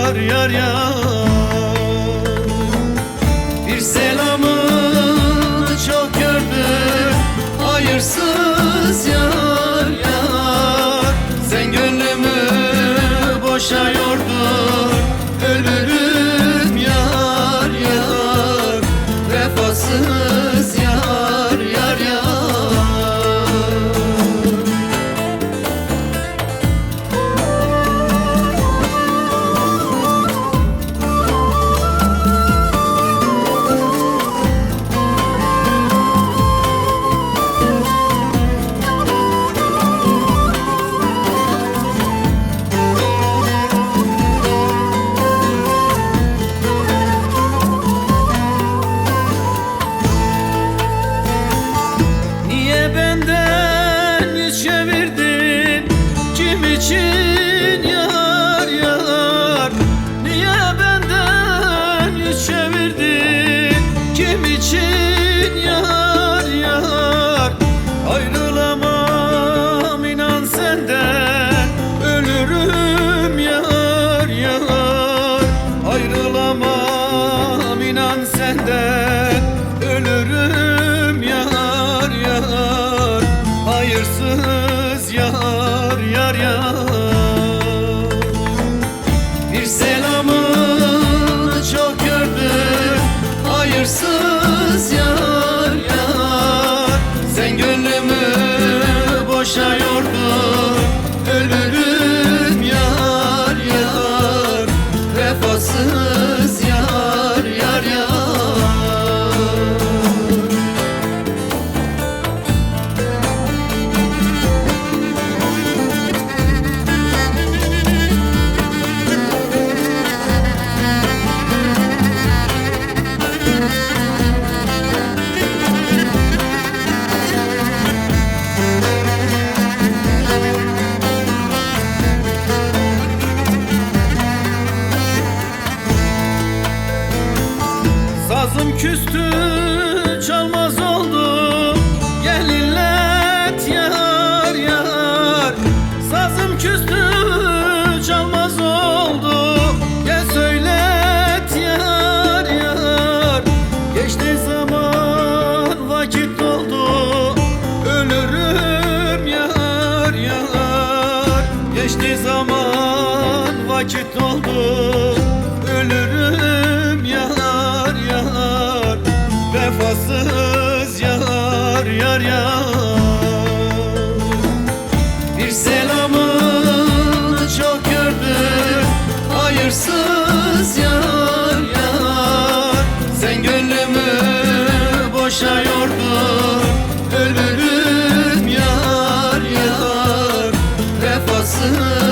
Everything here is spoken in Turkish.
yar yar yar. Bir selamını çok gördüm, hayırsız yar yar. Sen gönlümü boşa yordun, ölürüm yar yar. Vefasız yar yar yar. Benden yüz çevirdin, kim için yar yar? Niye benden yüz çevirdin, kim için yar yar? Ayrılamam inan senden, ölürüm yar yar. Ayrılamam inan senden, ölürüm yar yar. Hayırsız yar yar yar. Bir selamını çok gördüm, hayırsız yar yar. Sen gönlümü boşa yordun, ölürüm yar yar. Vefasız yar yar yar. Sazım küstü, çalmaz oldu, gel illet yar yar. Sazım küstü, çalmaz oldu, gel söylet yar yar. Geçti zaman, vakit doldu, ölürüm yar yar. Geçti zaman, vakit doldu, ölürüm yar yar. Vefasız yar yar yar. Bir selamını çok gördüm, hayırsız yar yar. Sen gönlümü boşa yordun, ölürüm yar yar. Vefasız